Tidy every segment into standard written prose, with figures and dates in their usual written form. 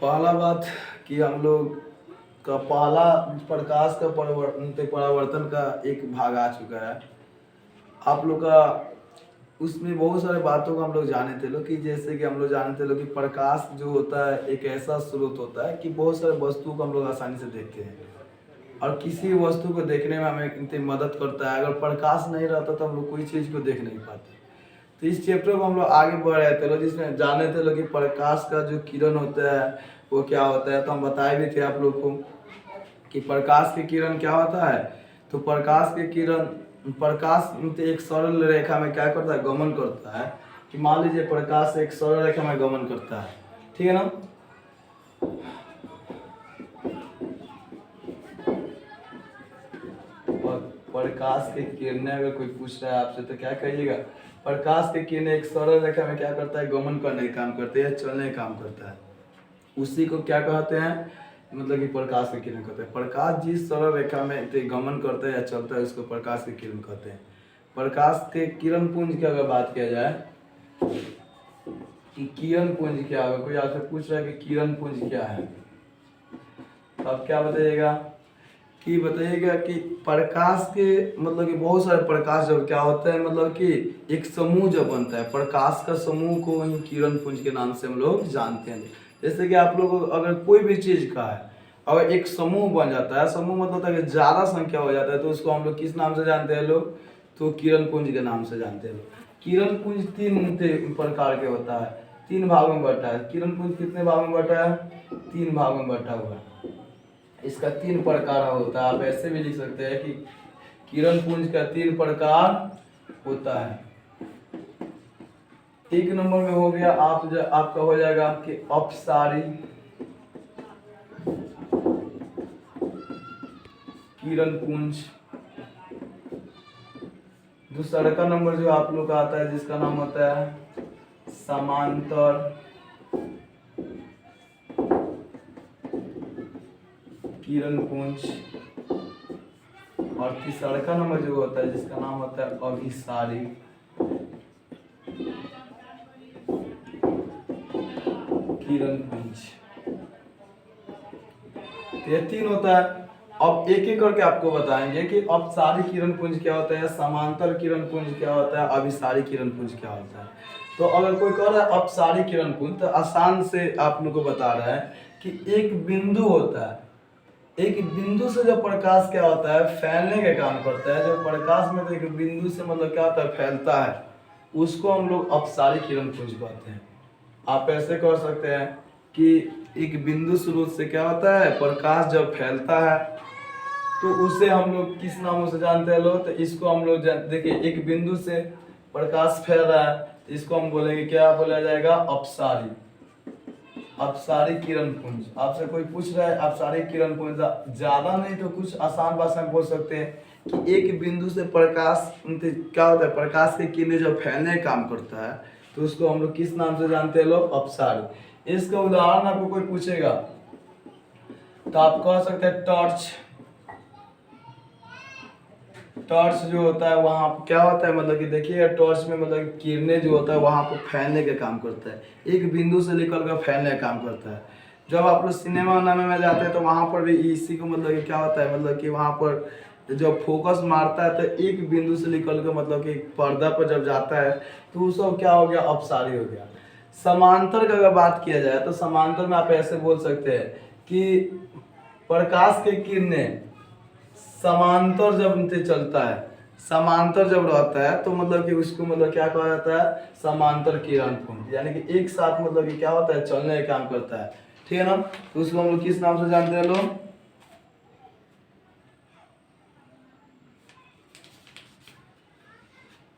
पहला बात कि हम लोग का पहला प्रकाश का परावर्तन का एक भाग आ चुका है। आप लोग का उसमें बहुत सारे बातों को हम लोग जाने थे लोग कि जैसे कि हम लोग जानते लोग कि प्रकाश जो होता है एक ऐसा स्रोत होता है कि बहुत सारे वस्तुओं को हम लोग आसानी से देखते हैं और किसी वस्तु को देखने में हमें इतनी मदद करता है। अगर प्रकाश नहीं रहता तो हम लोग कोई चीज़ को देख नहीं पाते। तो इस चैप्टर में हम लोग आगे बढ़ रहे थे लोग जिसमें जाने थे लोग कि प्रकाश का जो किरण होता है वो क्या होता है। तो हम बताए भी थे आप लोग को कि प्रकाश के किरण क्या होता है। तो प्रकाश के किरण प्रकाश एक सरल रेखा में क्या करता है, गमन करता है। कि मान लीजिए प्रकाश एक सरल रेखा में गमन करता है, ठीक है ना। प्रकाश के किरणें अगर कोई पूछ रहा है आपसे तो क्या कहिएगा, प्रकाश के किरणें एक सरल रेखा में क्या करता है, गमन करने का काम करते हैं, चलने का काम करता है। उसी को क्या कहते हैं, मतलब कि प्रकाश के किरण कहते हैं। प्रकाश जिस सरल रेखा में गमन करता है या चलता है उसको प्रकाश के किरण कहते हैं। प्रकाश के किरण पुंज की अगर बात किया जाए कि किरण पुंज क्या होगा, कोई आपसे पूछ रहा है कि किरण पुंज क्या है, तो आप क्या बताइएगा कि बताइएगा कि प्रकाश के मतलब कि बहुत सारे प्रकाश जब क्या होता है, मतलब कि एक समूह जब बनता है प्रकाश का समूह को वही किरण पुंज के नाम से हम लोग जानते हैं। जैसे कि आप लोग अगर कोई भी चीज का है अगर एक समूह बन जाता है, समूह मतलब है कि ज्यादा संख्या हो जाता है, तो उसको हम लोग किस नाम से जानते हैं लोग, तो किरण पुंज के नाम से जानते हैं लोग। किरण पुंज तीन प्रकार के होता है, तीन भागों में बटा है। किरण पुंज कितने भागों में बटा है, तीन भागों में बटा हुआ है। इसका तीन प्रकार होता है। आप ऐसे भी लिख सकते हैं कि किरण पुंज का तीन प्रकार होता है। एक नंबर में हो गया आपका हो जाएगा कि अपसारी किरण पुंज। दूसरा का नंबर जो आप लोग का आता है जिसका नाम होता है समांतर किरण पुंज। और तीसरा का नंबर जो होता है जिसका नाम होता है अभिसारी किरण पुंज। ये तीन होता है। अब एक एक करके आपको बताएंगे कि अपसारी किरण पुंज क्या होता है, समांतर किरण पुंज क्या होता है, अभिसारी किरण पुंज क्या होता है। तो अगर कोई कह रहा है अपसारी किरण पुंज, तो आसान से आप लोग को बता रहा है कि एक बिंदु होता है, एक बिंदु से जो प्रकाश क्या होता है, फैलने का काम करता है। जो प्रकाश में तो एक बिंदु से मतलब क्या होता है, फैलता है, उसको हम लोग अपसारी किरण पुंज कहते हैं। आप ऐसे कह सकते हैं कि एक बिंदु स्रोत से क्या होता है, प्रकाश जब फैलता है तो उसे हम लोग किस नामों से जानते हैं लोग, तो इसको हम लोग देखिए एक बिंदु से प्रकाश फैल रहा है तो इसको हम बोलेंगे, क्या बोला जाएगा, अपसारी, अपसारी किरण पुंज। आपसे कोई पूछ रहा है अपसारी किरण पुंज, ज्यादा नहीं तो कुछ आसान भाषा में बोल सकते हैं कि एक बिंदु से प्रकाश क्या होता है, प्रकाश के किरणें जब फैलने का काम करता है तो उसको हम लोग किस नाम से जानते हैं लोग, अपसारी। इसका उदाहरण आपको कोई पूछेगा तो आप कह सकते हैं टॉर्च। टॉर्च जो होता है वहां क्या होता है, मतलब कि देखिए टॉर्च में मतलब किरणें जो होता है वहां पर फैलने का काम करता है, एक बिंदु से निकल कर फैलने का काम करता है। जब आप लोग सिनेमा उनेमा में जाते हैं तो वहां पर भी इसी को मतलब कि क्या होता है, मतलब कि वहां पर जब फोकस मारता है तो एक बिंदु से निकल कर मतलब कि पर्दा पर जब जाता है तो वो सब क्या हो गया, अपसारी हो गया। समांतर की अगर बात किया जाए तो समांतर में आप ऐसे बोल सकते हैं कि प्रकाश के किरणें समांतर जब चलता है, समांतर जब रहता है तो मतलब कि उसको मतलब क्या कहा जाता है, समांतर किरण पुंज। यानी कि एक साथ मतलब कि क्या होता है, चलने का काम करता है, ठीक है ना। तो उसको हम लोग किस नाम से जानते हैं लोग,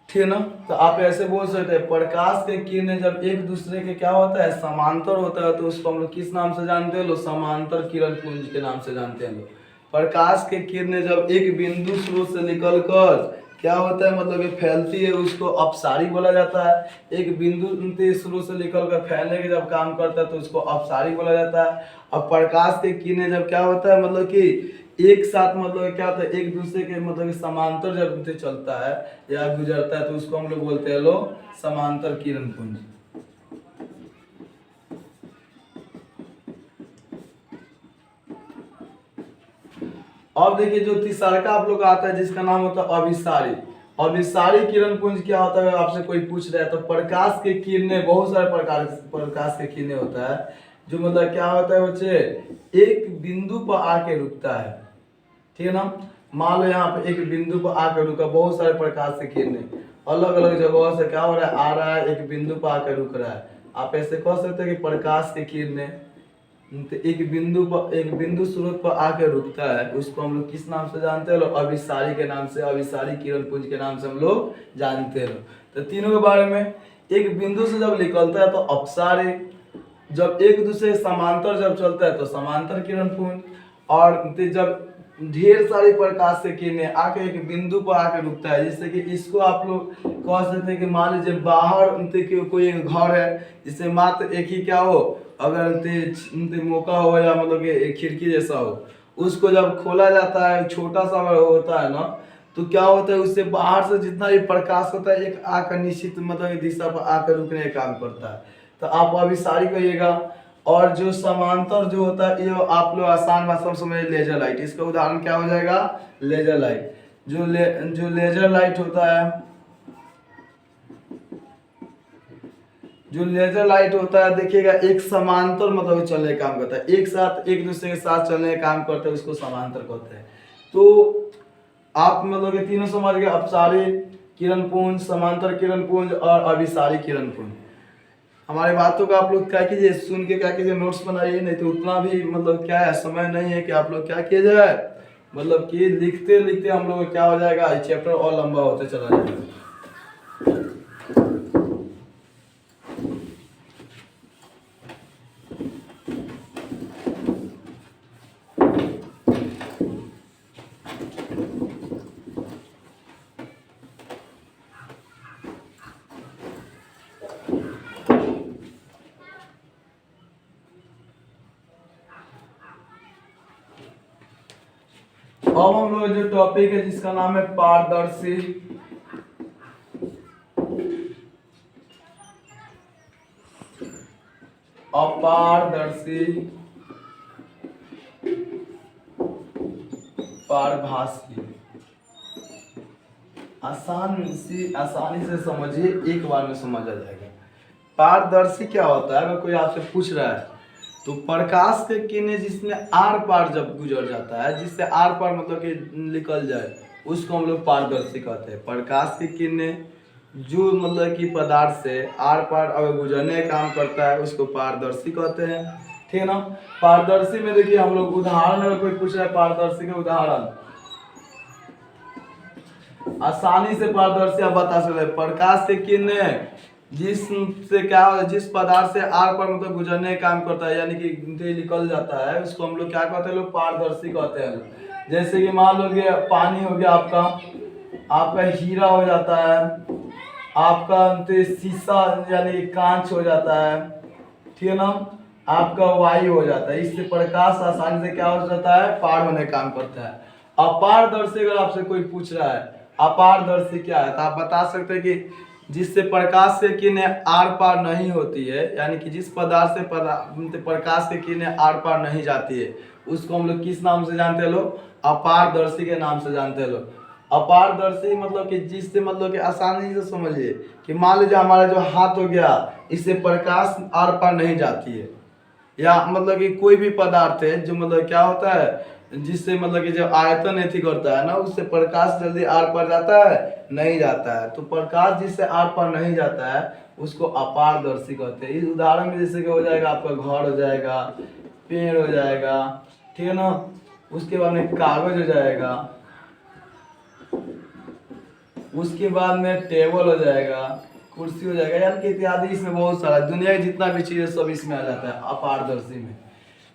ठीक है ना। तो आप ऐसे बोल सकते हैं प्रकाश के किरणें जब एक दूसरे के क्या होता है, समांतर होता है, तो उसको हम लोग किस नाम से जानते हैं लोग, समांतर किरण पुंज के नाम से जानते हैं लोग। प्रकाश के किरणें जब एक बिंदु स्रोत से निकलकर क्या होता है, मतलब कि फैलती है, उसको अपसारी बोला जाता है। एक बिंदु स्रोत से निकलकर फैलने के जब काम करता है तो उसको अपसारी बोला जाता है। और प्रकाश के किरणें जब क्या होता है, मतलब कि एक साथ मतलब क्या होता है, एक दूसरे के मतलब कि समांतर जब उनसे चलता है या गुजरता है तो उसको हम लोग बोलते हैं लोग समांतर किरण पुंज। अब देखिए जो तीसरा का आप लोग का आता है जिसका नाम होता है अभिसारी। अभिसारी किरण पुंज क्या होता है, आपसे कोई पूछ रहा है तो प्रकाश के किरणें, बहुत सारे प्रकाश के किरणें होता है जो मतलब क्या होता है बच्चे, एक बिंदु पर आके रुकता है। ठीक है ना, मान लो यहाँ पे एक बिंदु पर आकर रुका, बहुत सारे प्रकाश के किरणें अलग अलग जगहों से क्या हो रहा है, आ रहा है, एक बिंदु पर आकर रुक रहा है। आप ऐसे कह सकते हैं कि प्रकाश के किरणें तो एक बिंदु स्रोत पर आकर रुकता है, उसको हम लोग किस नाम से जानते हैं लोग, अभिसारी के नाम से, अभिसारी किरण पुंज के नाम से हम लोग जानते हैं। तो तीनों के बारे में, एक बिंदु से जब निकलता है तो अपसारी, जब एक दूसरे समांतर जब चलता है तो समांतर किरण पुंज, और जब ढेर सारी प्रकाश से किरणें आके एक बिंदु पर आके रुकता है, जैसे कि इसको आप लोग कह सकते हैं कि मान लीजिए बाहर कोई एक घर है जिससे मात्र एक ही क्या हो, अगर मौका हो या मतलब कि एक खिड़की जैसा हो, उसको जब खोला जाता है, छोटा सा होता है ना, तो क्या होता है उससे बाहर से जितना भी प्रकाश होता है एक आकर निश्चित मतलब दिशा पर आकर रुकने का काम करता है। तो आप अभी सारी कहिएगा। और जो समांतर जो होता है ये आप लोग आसान भाषा में समझ, लेजर लाइट, इसका उदाहरण क्या हो जाएगा, लेजर लाइट। जो लेजर लाइट होता है, जो लेजर लाइट होता है देखिएगा एक समांतर मतलब चलने का काम करता है, एक साथ एक दूसरे के साथ चलने का काम करता है, उसको समांतर कहते हैं। तो आप मतलब कि तीनों समझ गए, अपसारी किरण पुंज, समांतर किरण पुंज और अभिसारी किरण पुंज। हमारी बातों का आप लोग क्या कीजिए, सुन के क्या कीजिए, नोट्स बनाइए, नहीं तो उतना भी मतलब क्या है समय नहीं है कि आप लोग क्या किए जाए, मतलब कि लिखते लिखते हम लोग क्या हो जाएगा, चैप्टर और लंबा होते चला जाएगा। अब हम लोग जो टॉपिक है जिसका नाम है पारदर्शी, अपारदर्शी, पारभासी। आसानी से समझिए, एक बार में समझ आ जाएगा। पारदर्शी क्या होता है, अगर कोई आपसे पूछ रहा है तो प्रकाश के किरणें जिसमें आर पार जब गुजर जाता है, जिससे आर पार मतलब कि निकल जाए, उसको हम लोग पारदर्शी कहते हैं। प्रकाश की किरणें जो मतलब कि पदार्थ से आर पार अगर गुजरने का काम करता है उसको पारदर्शी कहते हैं। ठीक है ना, पारदर्शी में देखिए हम लोग उदाहरण, अगर कोई पूछ रहा है पारदर्शी के उदाहरण, आसानी से पारदर्शी आप बता सकते हैं। प्रकाश के किरणें जिससे क्या हो, जिस पदार्थ से आर पर मतलब गुजरने का काम करता है, यानी कि निकल जाता है, उसको हम लोग क्या कहते हैं, लोग पारदर्शी कहते हैं। जैसे कि मान लो कि पानी हो गया आपका, आपका हीरा हो जाता है, आपका शीशा यानी कि कांच हो जाता है, ठीक है ना, आपका वायु हो जाता है। इससे प्रकाश आसानी से क्या हो जाता है, पार होने का काम करता है। अपारदर्शी अगर आपसे कोई पूछ रहा है अपारदर्शी क्या है, तो आप बता सकते हैं कि जिससे प्रकाश से किरणें आर पार नहीं होती है, यानी कि जिस पदार्थ से प्रकाश की किरणें आर पार नहीं जाती है, उसको हम लोग किस नाम से जानते हैं लोग, अपारदर्शी के नाम से जानते हैं लोग। अपारदर्शी मतलब कि जिससे मतलब कि आसानी से समझिए कि मान लीजिए हमारा जो हाथ हो गया, इससे प्रकाश आर पार नहीं जाती है, या मतलब कि कोई भी पदार्थ है जो मतलब क्या होता है, जिससे मतलब कि जब आयतन ऐसी करता है ना, उससे प्रकाश जल्दी आर पार जाता है, नहीं जाता है। तो प्रकाश जिससे आर पार नहीं जाता है उसको अपारदर्शी कहते हैं। इस उदाहरण में जैसे कि हो जाएगा आपका घर हो जाएगा, पेड़ हो जाएगा, ठीक है ना, उसके बाद में कागज हो जाएगा, उसके बाद में टेबल हो जाएगा, कुर्सी हो जाएगा, यानी कि इत्यादि। इसमें बहुत सारा दुनिया की जितना भी चीज है सब इसमें आ जाता है अपारदर्शी में।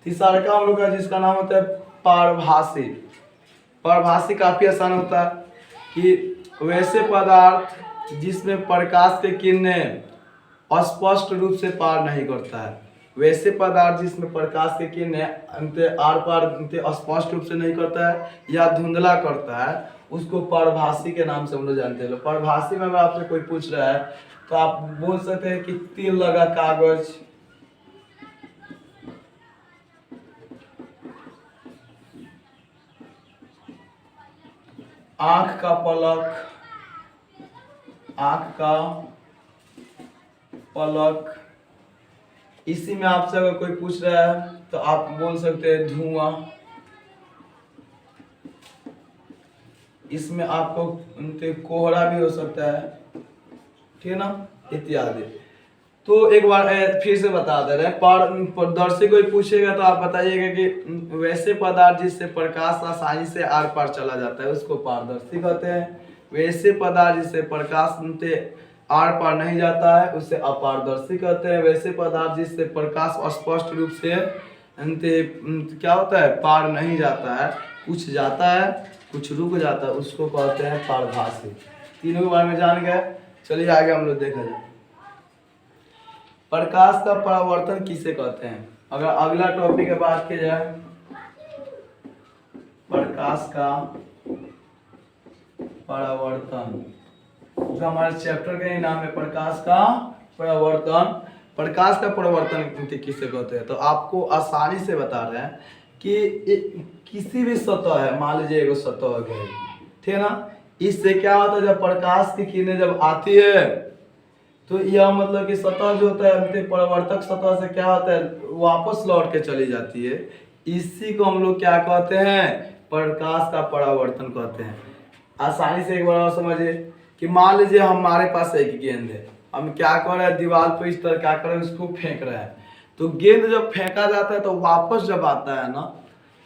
तीसरा का हम लोग का जिसका नाम होता है पारभासी। पारभासी काफी आसान होता है कि वैसे पदार्थ जिसमें प्रकाश के किरणें स्पष्ट रूप से पार नहीं करता है, वैसे पदार्थ जिसमें प्रकाश के किरणें आर पार स्पष्ट रूप से नहीं करता है या धुंधला करता है, उसको परभासी के नाम से हम लोग जानते हैं। परभासी में अगर आपसे कोई पूछ रहा है तो आप बोल सकते हैं कि तिल लगा कागज, आंख का पलक, आंख का पलक। इसी में आपसे अगर कोई पूछ रहा है तो आप बोल सकते हैं धुआं। इसमें आपको कोहरा भी हो सकता है, ठीक है ना, इत्यादि। तो एक बार फिर से बता दे रहे हैं, पारदर्शी कोई पूछेगा तो आप बताइएगा कि वैसे पदार्थ जिससे प्रकाश आसानी से आर पार चला जाता है उसको पारदर्शी कहते हैं। वैसे पदार्थ जिससे प्रकाश आर पार नहीं जाता है उसे अपारदर्शी कहते हैं। वैसे पदार्थ जिससे प्रकाश स्पष्ट रूप से क्या होता है, पार नहीं जाता है, कुछ जाता है कुछ रुक जाता है, उसको कहते हैं पारभासी। तीनों के बारे में जान गए। चलिए आगे हम लोग देखा जाए। प्रकाश का परावर्तन किसे कहते हैं? अगर अगला टॉपिक की बात की जाए, प्रकाश का परावर्तन, जो हमारे चैप्टर का ही नाम है प्रकाश का परावर्तन। प्रकाश का परावर्तन किसे कहते हैं? तो आपको आसानी से बता रहे हैं कि किसी भी सतह है, मान लीजिए एक सतह है, ठीक है ना, इससे क्या होता है जब प्रकाश की किरणें जब आती है तो यह मतलब कि सतह जो होता है परावर्तक सतह से क्या होता है, वापस लौट के चली जाती है। इसी को हम लोग क्या कहते हैं, प्रकाश का परावर्तन कहते हैं। आसानी से एक बार और समझिए कि मान लीजिए हमारे पास एक गेंद है, हम क्या कर रहे हैं, दीवार पर इस तरह क्या कर रहे हैं, उसको फेंक रहे हैं। तो गेंद जब फेंका जाता है तो वापस जब आता है ना,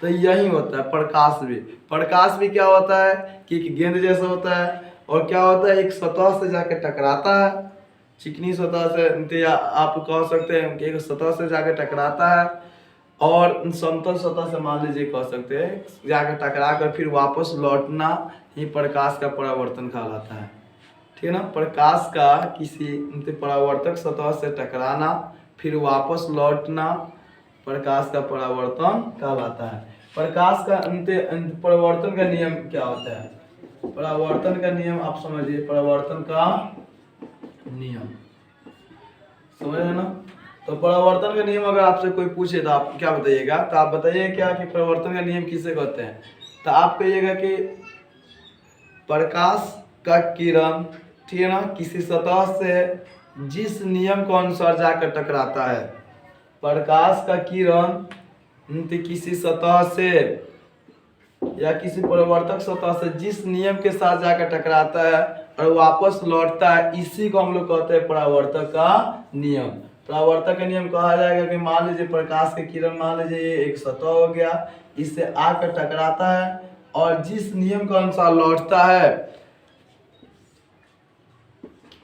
तो यही होता है प्रकाश भी। प्रकाश भी क्या होता है कि गेंद जैसा होता है, और क्या होता है, एक सतह से जाके टकराता है, चिकनी सतह से, आप कह सकते हैं कि एक सतह से जाके टकराता है, और समतल सतह से मान लीजिए कह सकते हैं जाके टकरा कर फिर वापस लौटना ही प्रकाश का परावर्तन कहलाता है, ठीक है ना। प्रकाश का किसी परावर्तक सतह से टकराना फिर वापस लौटना प्रकाश का परावर्तन कहलाता है। प्रकाश का परावर्तन का नियम क्या होता है? परावर्तन का नियम आप समझिए, परावर्तन का नियम समझ रहे ना। तो परावर्तन का नियम अगर आपसे कोई पूछे तो आप क्या बताइएगा? तो आप बताइए क्या कि परावर्तन का नियम किसे कहते हैं? तो आप कहिएगा कि प्रकाश का किरण, ठीक है ना, किसी सतह से जिस नियम के अनुसार जाकर टकराता है, प्रकाश का किरण किसी सतह से या किसी परावर्तक सतह से जिस नियम के साथ जाकर टकराता है और वापस लौटता है, इसी को हम लोग कहते हैं परावर्तक का नियम। परावर्तक का नियम कहा जाएगा कि मान लीजिए प्रकाश के किरण, मान लीजिए एक सतह हो गया, इससे आकर टकराता है और जिस नियम के अनुसार लौटता है,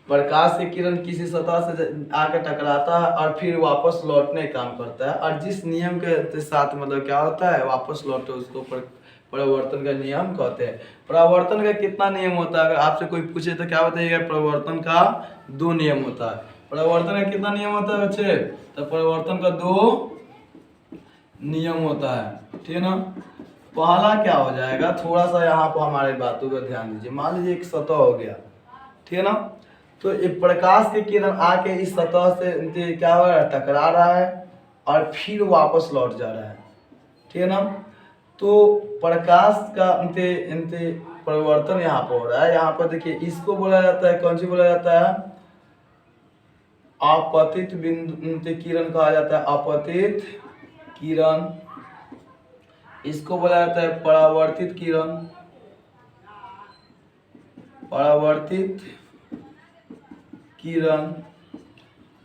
प्रकाश के किरण किसी सतह से आकर टकराता है और फिर वापस लौटने का काम करता है, और जिस नियम के साथ मतलब क्या होता है वापस लौटे, उसको परावर्तन का नियम कहते हैं। परावर्तन का कितना नियम होता है? अगर आपसे कोई पूछे तो क्या बताइएगा? परावर्तन का 2 नियम होता है। परावर्तन का कितना नियम होता है बच्चे? तो परावर्तन का 2 नियम होता है, ठीक है ना। पहला क्या हो जाएगा, थोड़ा सा यहाँ पर हमारे बातों का ध्यान दीजिए। मान लीजिए एक सतह हो गया, ठीक है ना, तो एक प्रकाश के किरण आके इस सतह से क्या हो रहा है, टकरा रहा है और फिर वापस लौट जा रहा है, ठीक है ना। तो प्रकाश का परिवर्तन यहाँ पर हो रहा है। यहाँ पर देखिए इसको बोला जाता है, कौन सी बोला जाता है? आपतित बिंदु किरण कहा जाता है, आपतित किरण। इसको बोला जाता है परावर्तित किरण, परावर्तित किरण।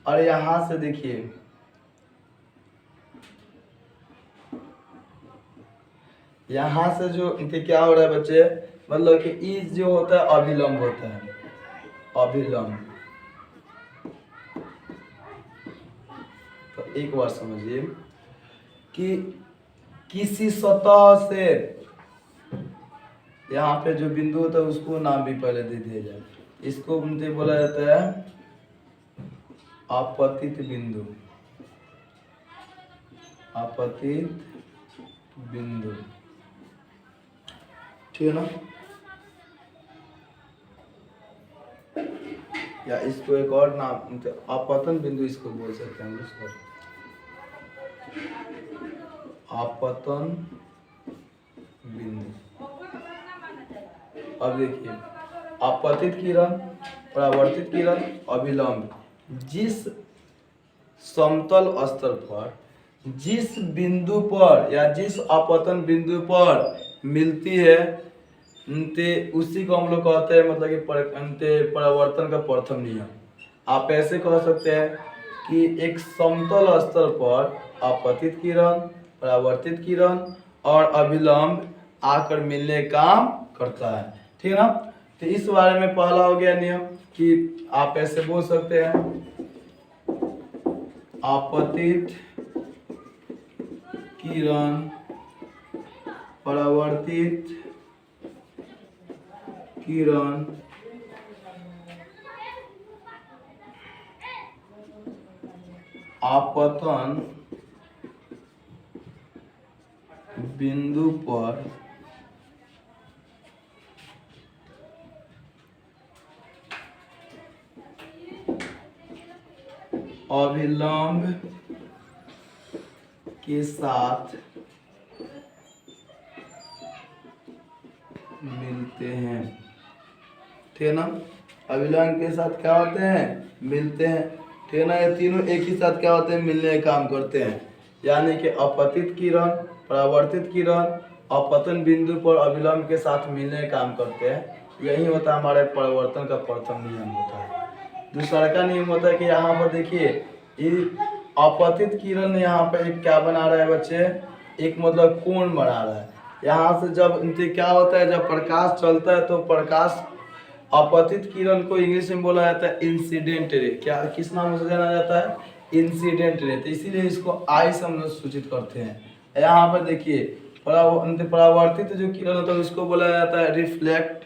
और यहाँ से देखिए यहाँ से जो क्या हो रहा है बच्चे, मतलब कि ई जो होता है अभिलंब होता है, अभिलंब। तो एक बार समझिए कि किसी सतह से यहाँ पे जो बिंदु होता है उसको नाम भी पहले दे दिया जाए। इसको बोला जाता है आपतित बिंदु, आपतित बिंदु, ठीक है ना। या इसको एक और नाम आपतन बिंदु इसको बोल सकते हैं, इसको आपतन बिंदु। अब देखिए, अपतित किरण, परावर्तित किरण, अभिलंब, जिस समतल स्तर पर जिस बिंदु पर या जिस अपतन बिंदु पर मिलती है उसी को हम लोग कहते हैं मतलब कि परावर्तन का प्रथम नियम। आप ऐसे कह सकते हैं कि एक समतल स्तर पर अपतित किरण, परावर्तित किरण और अभिलंब आकर मिलने का काम करता है। ठीक है ना। तो इस बारे में पहला हो गया नियम कि आप ऐसे बोल सकते हैं, अपतित किरण, परावर्तित किरण, आपतन बिंदु पर अभिलंब के साथ मिलते हैं। ठीक है ना। अभिलंब के साथ क्या होते हैं, मिलते हैं। ठीक है ना। ये तीनों एक ही साथ क्या होते हैं, मिलने का काम करते हैं। यानी कि अपतित किरण, परावर्तित किरण अपतन बिंदु पर अभिलंब के साथ मिलने का काम करते हैं। यही होता है हमारे परिवर्तन का प्रथम नियम होता है। दूसरा का नियम होता है कि यहाँ पर देखिए, अपतित किरण यहाँ पे एक क्या बना रहा है बच्चे, एक मतलब कोण बना रहा है। यहाँ से जब इनसे क्या होता है, जब प्रकाश चलता है तो प्रकाश अपतित किरण को इंग्लिश में बोला जाता है इंसिडेंट रे। क्या किस नाम से जाना जाता है, इंसिडेंट रे। तो इसीलिए इसको आई से हम लोग सूचित करते हैं। यहाँ पर देखिए, परावर्तित जो किरण होता है उसको बोला जाता है रिफ्लेक्ट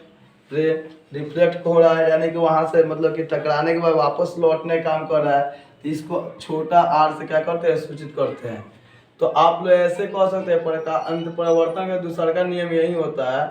रे। रिफ्लेक्ट हो रहा है यानी कि वहां से मतलब कि टकराने के बाद वापस लौटने काम कर रहा है, तो इसको छोटा आर से क्या करते हैं, सूचित करते हैं। तो आप लोग ऐसे कह सकते हैं, अंत परिवर्तन का दूसरा का नियम यही होता है